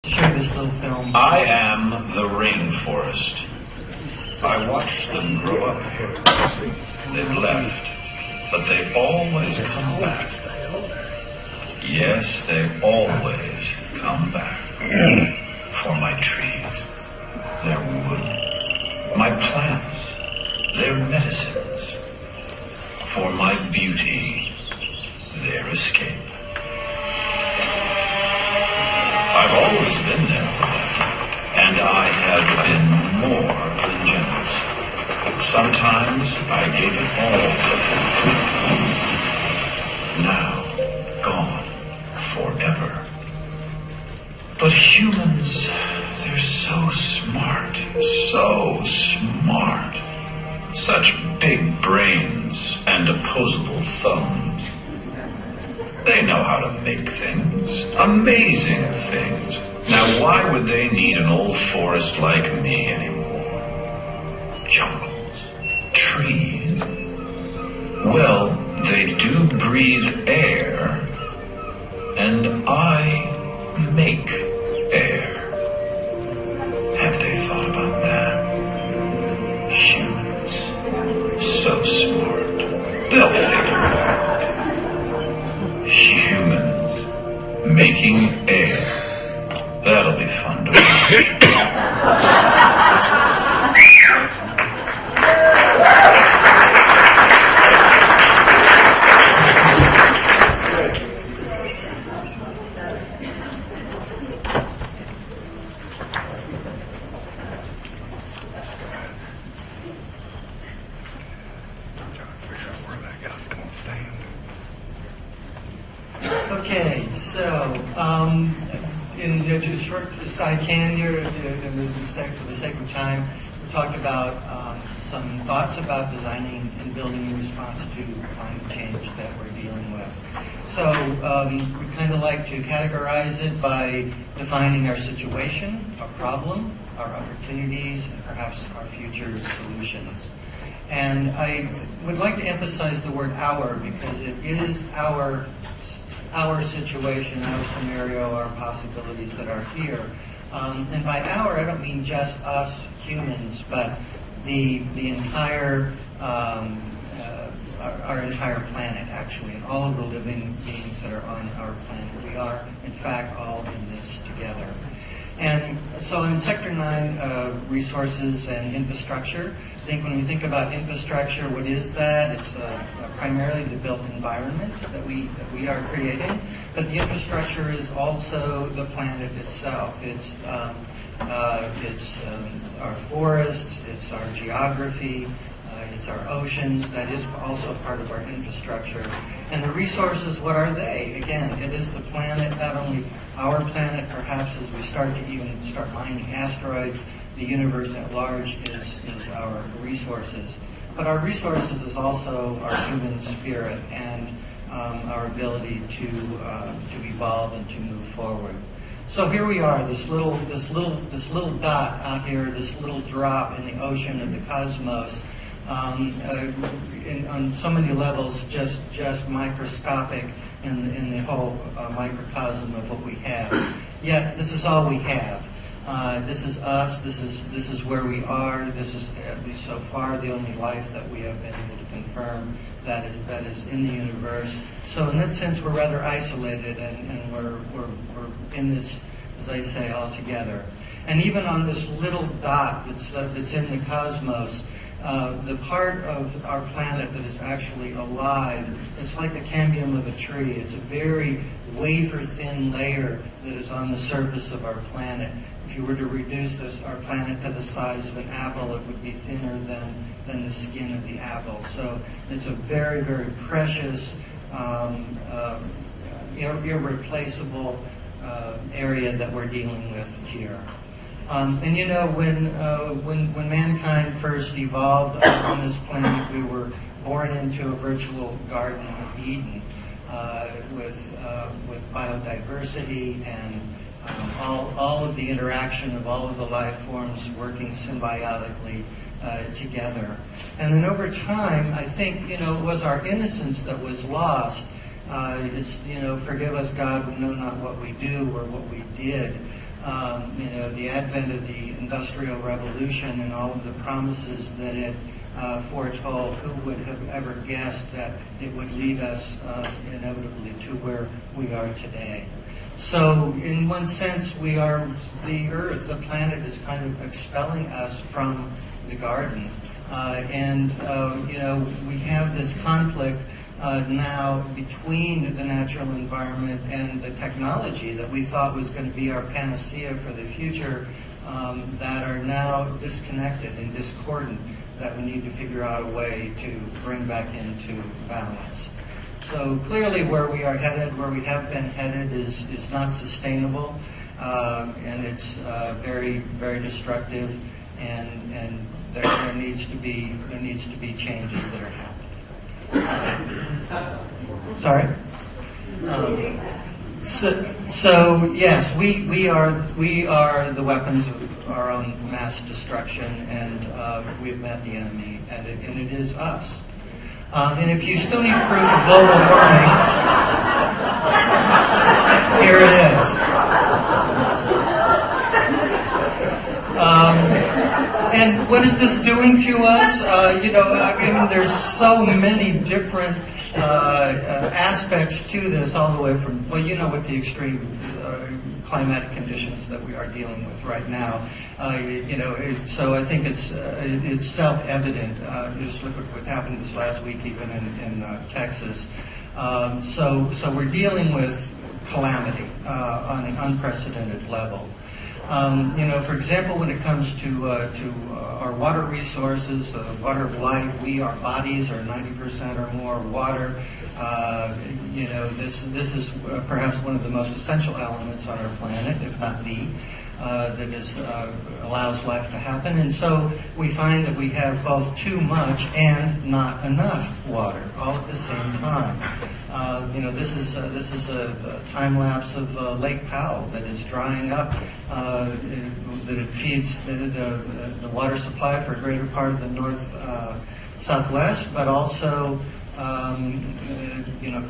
Show this little film. I am the rainforest. I watched them grow up here. They've left, but they always come back. Yes, they always come back. For my trees, their wood, my plants, their medicines. For my beauty, their escape. I've always been there for them, and I have been more than generous. Sometimes I gave it all to them. Now, gone forever. But humans, they're so smart, so smart. Such big brains and opposable thumbs. They know how to make things, amazing things. Now, why would they need an old forest like me anymore? Jungles, trees. Well, they do breathe air, and I make air. Have they thought about that? Humans, so smart. They'll figure it out. Humans making air. That'll be fun to watch. Okay, so in just as short as I can here, for the sake of time, we talked about some thoughts about designing and building in response to climate change that we're dealing with. So we kind of like to categorize it by defining our situation, our problem, our opportunities, and perhaps our future solutions. And I would like to emphasize the word "our" because it is our situation, our scenario, our possibilities that are here. And by our, I don't mean just us humans, but the entire our entire planet, actually, and all of the living beings that are on our planet. We are, in fact, all in this together. And so in Sector 9, resources and infrastructure, I think when we think about infrastructure, what is that? It's primarily the built environment that we are creating, but the infrastructure is also the planet itself. It's our forests, it's our geography, it's our oceans. That is also part of our infrastructure. And the resources, what are they? Again, it is the planet, not only our planet, perhaps as we start mining asteroids, the universe at large is our resources. But our resources is also our human spirit and our ability to evolve and to move forward. So here we are, this little dot out here, this little drop in the ocean of the cosmos. On so many levels, just microscopic in the whole microcosm of what we have. Yet this is all we have. This is us. This is where we are. This is, at least so far, the only life that we have been able to confirm that is in the universe. So in that sense, we're rather isolated, and we're in this, as I say, all together. And even on this little dot that's in the cosmos, the part of our planet that is actually alive, it's like the cambium of a tree. It's a very wafer-thin layer that is on the surface of our planet. If you were to reduce our planet to the size of an apple, it would be thinner than the skin of the apple. So it's a very, very precious, irreplaceable area that we're dealing with here. And you know, when mankind first evolved on this planet, we were born into a virtual Garden of Eden with biodiversity and all of the interaction of all of the life forms working symbiotically together. And then over time, I think, it was our innocence that was lost. It's, forgive us, God, we know not what we do or what we did. the advent of the Industrial Revolution and all of the promises that it foretold, who would have ever guessed that it would lead us inevitably to where we are today. So in one sense, we are the Earth, the planet is kind of expelling us from the garden. We have this conflict now between the natural environment and the technology that we thought was going to be our panacea for the future, that are now disconnected and discordant, that we need to figure out a way to bring back into balance. So clearly where we are headed, where we have been headed, is not sustainable, and it's very, very destructive, and there needs to be changes that are happening. Sorry. So yes, we are the weapons of our own mass destruction, and we've met the enemy, and it is us. And if you still need proof of global warming, here it is. And what is this doing to us? There's so many different aspects to this, all the way from, with the extreme climatic conditions that we are dealing with right now. So I think it's self-evident. Just look at what happened this last week, even in Texas. So we're dealing with calamity on an unprecedented level. For example, when it comes to our water resources, water of life, our bodies are 90% or more water. This is perhaps one of the most essential elements on our planet, if not the, that allows life to happen. And so we find that we have both too much and not enough water all at the same time. This is a time lapse of Lake Powell that is drying up. That it feeds the water supply for a greater part of the north southwest, but also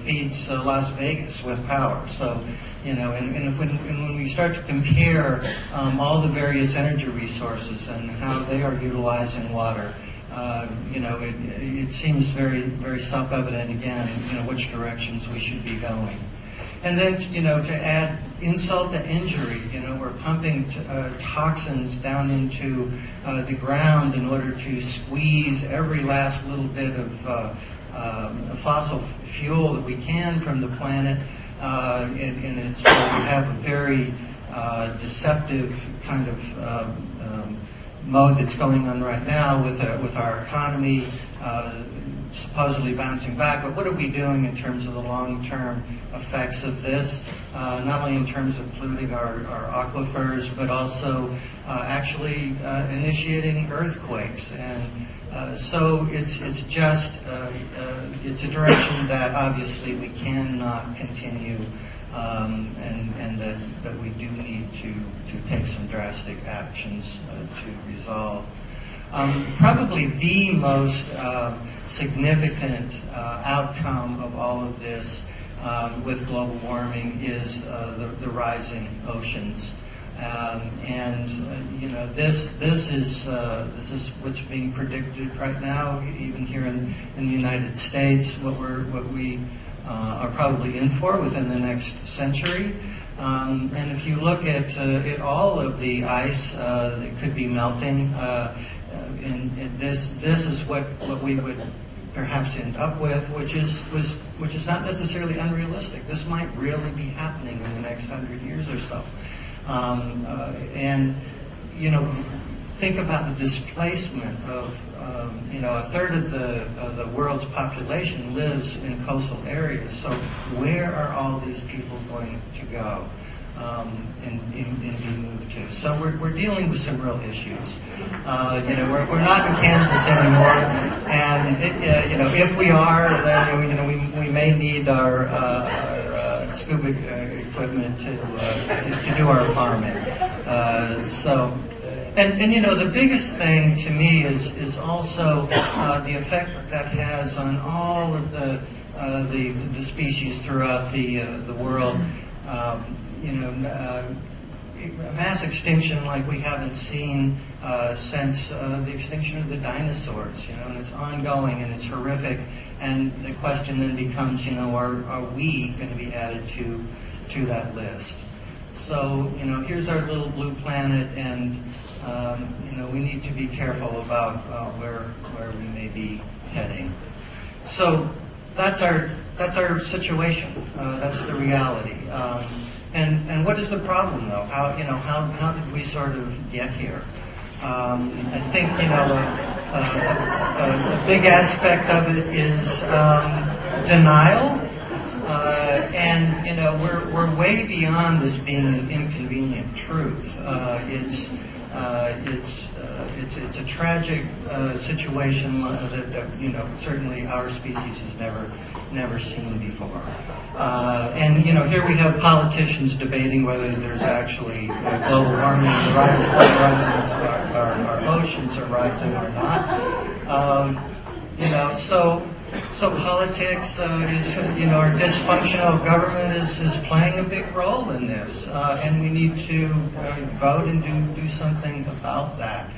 feeds Las Vegas with power. So, when we start to compare all the various energy resources and how they are utilizing water, it seems very, very self-evident again, which directions we should be going. And then, to add insult to injury, we're pumping toxins down into the ground in order to squeeze every last little bit of fossil fuel that we can from the planet, and we have a very deceptive kind of mode that's going on right now with our economy supposedly bouncing back. But what are we doing in terms of the long-term effects of this? Not only in terms of polluting our aquifers, but also actually initiating earthquakes. And so it's a direction that obviously we cannot continue, and that we do need to take some drastic actions to resolve. Probably the most significant outcome of all of this with global warming is the rising oceans. This is what's being predicted right now, even here in the United States. What we are probably in for within the next century. And if you look at all of the ice that could be melting, and this is what we would perhaps end up with, which is not necessarily unrealistic. This might really be happening in the next 100 years or so. Think about the displacement of, a third of the world's population lives in coastal areas. So where are all these people going to go and be moved to? So we're dealing with some real issues. We're not in Kansas anymore, and if we are, then we may need our scuba equipment to do our farming. And the biggest thing to me is also the effect that has on all of the species throughout the world. mass extinction like we haven't seen since the extinction of the dinosaurs, and it's ongoing and it's horrific. And the question then becomes, are we going to be added to that list? So, here's our little blue planet, and we need to be careful about where we may be heading. So that's our situation. That's the reality. And what is the problem, though? How did we sort of get here? I think a big aspect of it is denial, and we're way beyond this being an inconvenient truth. It's a tragic situation that certainly our species has never seen before. And here we have politicians debating whether there's actually global warming, our oceans are rising or not. So politics is, our dysfunctional government is playing a big role in this, and we need to vote and do something about that.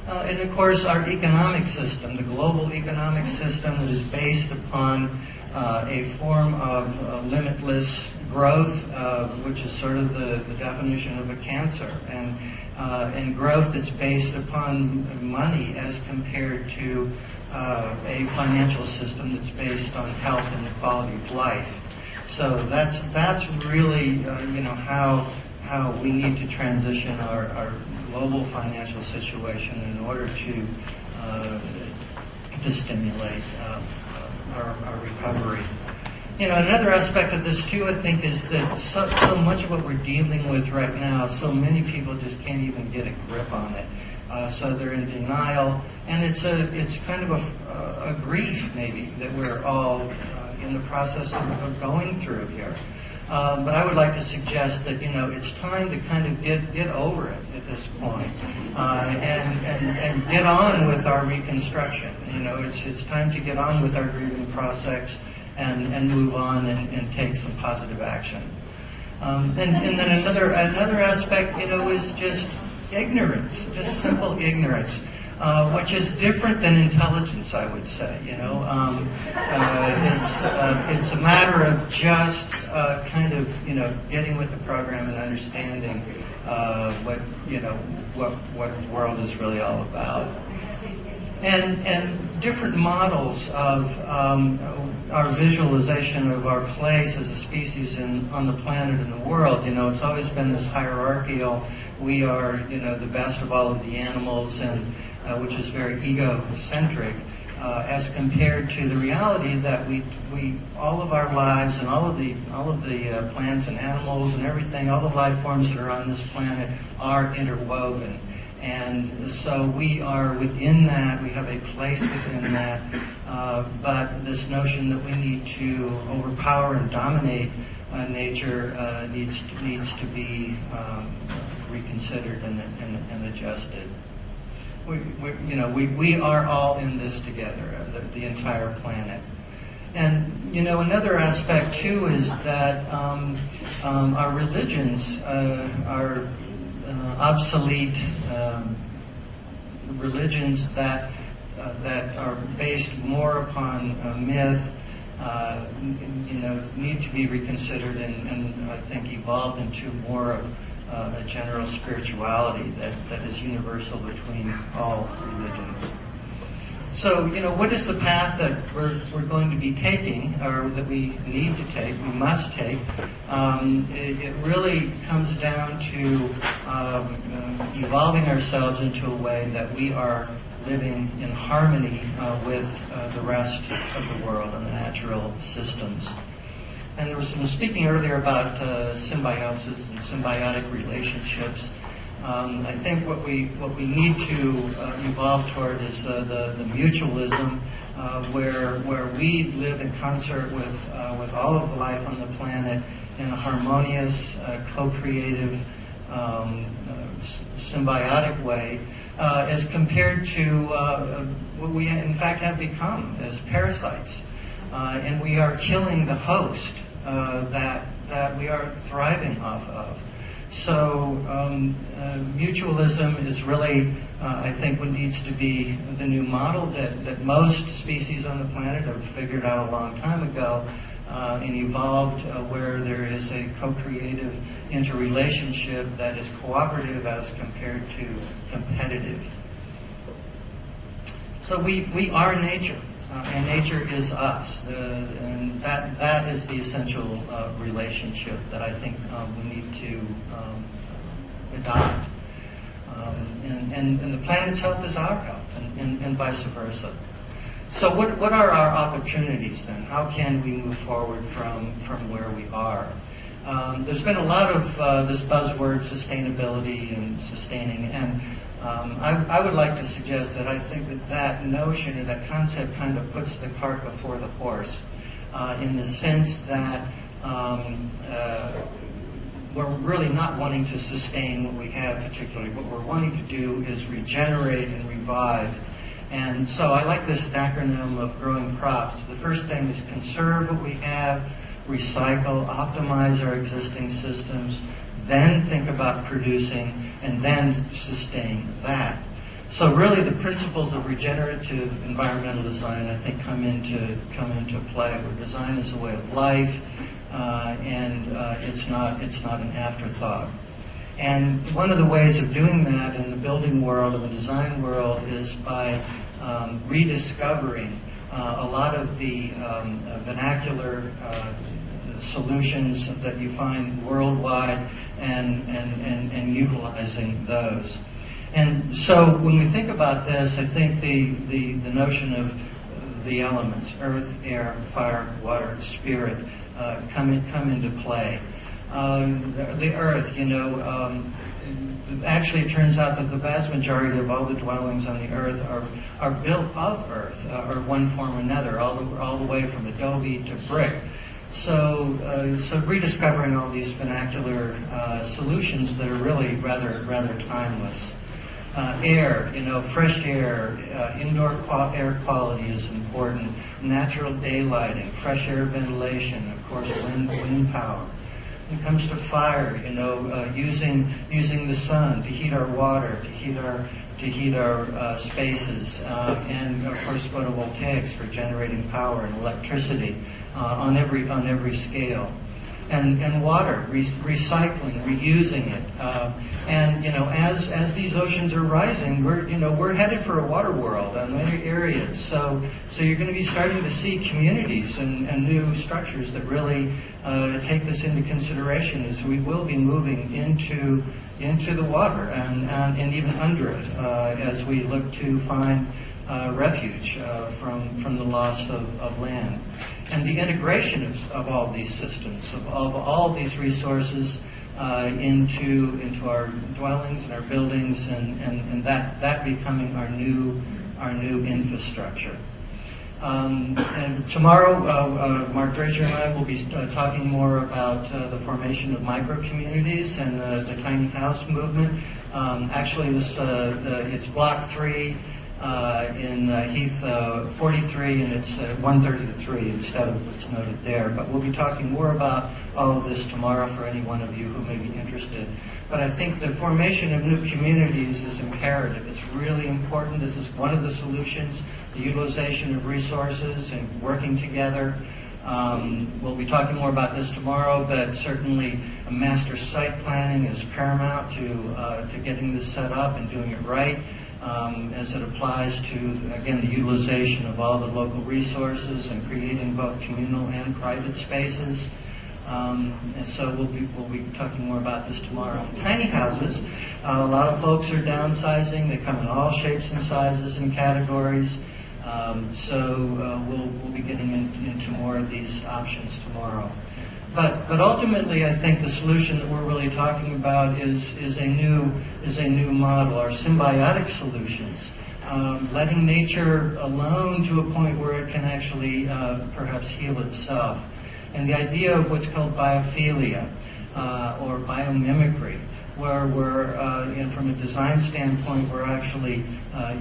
And of course, our economic system, the global economic system that is based upon a form of limitless growth, which is sort of the definition of a cancer, and growth that's based upon money as compared to a financial system that's based on health and the quality of life. So that's really how we need to transition our global financial situation in order to stimulate our recovery. Another aspect of this too, I think, is that so much of what we're dealing with right now, so many people just can't even get a grip on it. So they're in denial, and it's kind of a grief maybe that we're all in the process of going through here. But I would like to suggest that it's time to kind of get over it at this point, and get on with our reconstruction. It's time to get on with our grieving process and move on and take some positive action. And then another aspect, is just ignorance, just simple ignorance, which is different than intelligence, I would say. It's a matter of just kind of getting with the program and understanding what the world is really all about. And different models of our visualization of our place as a species on the planet and the world. It's always been this hierarchical. We are, the best of all of the animals, and which is very egocentric, as compared to the reality that we all of our lives and all of the plants and animals and everything, all the life forms that are on this planet are interwoven. And so we are within that, we have a place within that, but this notion that we need to overpower and dominate nature needs to be reconsidered and adjusted. We are all in this together, the entire planet. And another aspect too is that our religions are obsolete religions that are based more upon myth. Need to be reconsidered and I think evolved into more of a general spirituality that is universal between all religions. So, what is the path that we're going to be taking, or that we need to take, we must take? It really comes down to evolving ourselves into a way that we are living in harmony with the rest of the world and the natural systems. And there was some speaking earlier about symbiosis and symbiotic relationships. I think what we need to evolve toward is the mutualism, where we live in concert with all of the life on the planet in a harmonious, co-creative, symbiotic way, as compared to what we in fact have become as parasites. And we are killing the host that we are thriving off of. So mutualism is really, I think, what needs to be the new model that most species on the planet have figured out a long time ago and evolved, where there is a co-creative interrelationship that is cooperative as compared to competitive. So we are nature, and nature is us, and that is the essential relationship that I think we need to adopt. And the planet's health is our health, and vice versa. So what are our opportunities then? How can we move forward from where we are? There's been a lot of this buzzword, sustainability and sustaining, and I would like to suggest that I think that notion or that concept kind of puts the cart before the horse, in the sense that we're really not wanting to sustain what we have particularly. What we're wanting to do is regenerate and revive. And so I like this acronym of growing crops. The first thing is conserve what we have, recycle, optimize our existing systems, then think about producing, and then sustain that. So really the principles of regenerative environmental design, I think, come into play, where design is a way of life, and it's not an afterthought. And one of the ways of doing that in the building world and the design world is by rediscovering a lot of the vernacular solutions that you find worldwide and utilizing those. And so when we think about this, I think the notion of the elements, earth, air, fire, water, spirit, come into play. The earth, actually it turns out that the vast majority of all the dwellings on the earth are built of earth, or one form or another, all the way from adobe to brick. So rediscovering all these vernacular solutions that are really rather timeless. Air, fresh air, indoor air quality is important. Natural daylighting, fresh air ventilation, of course, wind power. When it comes to fire, using the sun to heat our water, to heat our spaces, and of course photovoltaics for generating power and electricity on every scale. And water, recycling, reusing it, and as these oceans are rising, we're headed for a water world in many areas. So you're going to be starting to see communities and new structures that really take this into consideration, as we will be moving into the water and even under it as we look to find refuge from the loss of land. And the integration of all these systems, of all these resources into our dwellings and our buildings, and that becoming our new infrastructure. And tomorrow, Mark Frazier and I will be talking more about the formation of micro-communities and the tiny house movement. Actually, it's Block 3 in Heath 43, and it's 130 to 3 instead of what's noted there. But we'll be talking more about all of this tomorrow for any one of you who may be interested. But I think the formation of new communities is imperative. It's really important. This is one of the solutions, the utilization of resources and working together. We'll be talking more about this tomorrow, but certainly a master site planning is paramount to getting this set up and doing it right, as it applies to, again, the utilization of all the local resources and creating both communal and private spaces. And so we'll be talking more about this tomorrow. Tiny houses, a lot of folks are downsizing. They come in all shapes and sizes and categories. So we'll be getting into more of these options tomorrow. But ultimately, I think the solution that we're really talking about is a new model, our symbiotic solutions, letting nature alone to a point where it can actually perhaps heal itself. And the idea of what's called biophilia or biomimicry, where we're, from a design standpoint, we're actually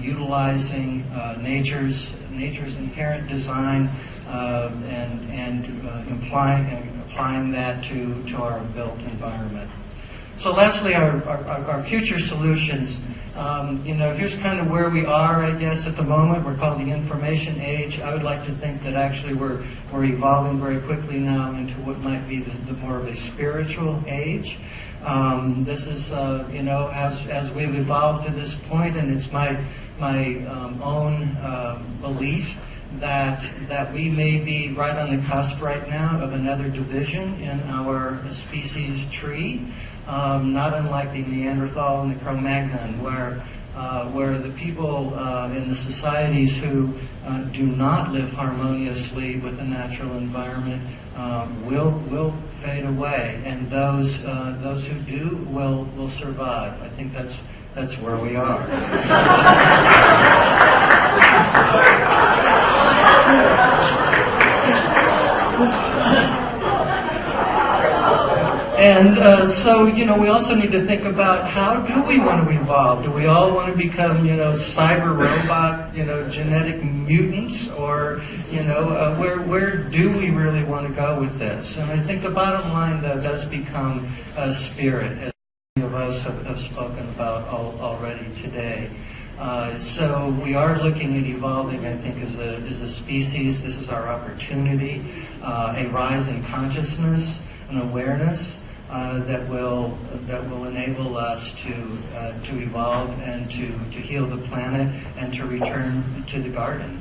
utilizing nature's inherent design and applying that to our built environment. So lastly, our future solutions. Here's kind of where we are, I guess, at the moment. We're called the information age. I would like to think that actually we're evolving very quickly now into what might be the more of a spiritual age. This is, as we've evolved to this point, and it's my own belief that we may be right on the cusp right now of another division in our species tree, not unlike the Neanderthal and the Cro-Magnon, where the people in the societies who do not live harmoniously with the natural environment will fade away, and those who do will survive. I think that's where we are. And so, we also need to think about how do we want to evolve? Do we all want to become, cyber robot, genetic mutants? Or, where do we really want to go with this? And I think the bottom line, though, does become spirit, as many of us have spoken about already today. So we are looking at evolving, I think, as a species. This is our opportunity, a rise in consciousness and awareness that will enable us to evolve and to heal the planet and to return to the garden.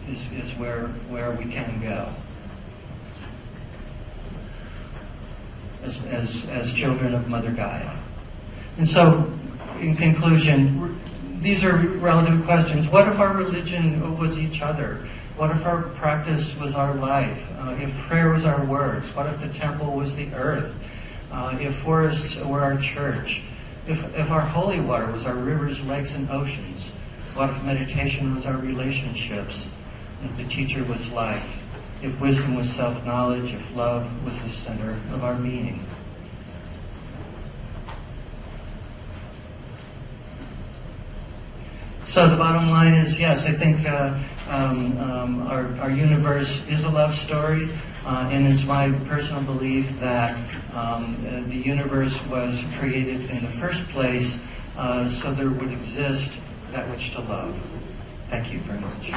Is where we can go as children of Mother Gaia. And so, in conclusion, these are relative questions. What if our religion was each other? What if our practice was our life? If prayer was our words? What if the temple was the earth? If forests were our church? If our holy water was our rivers, lakes, and oceans? What if meditation was our relationships? If the teacher was life? If wisdom was self-knowledge? If love was the center of our being? So the bottom line is, yes, I think our universe is a love story, and it's my personal belief that the universe was created in the first place so there would exist that which to love. Thank you very much.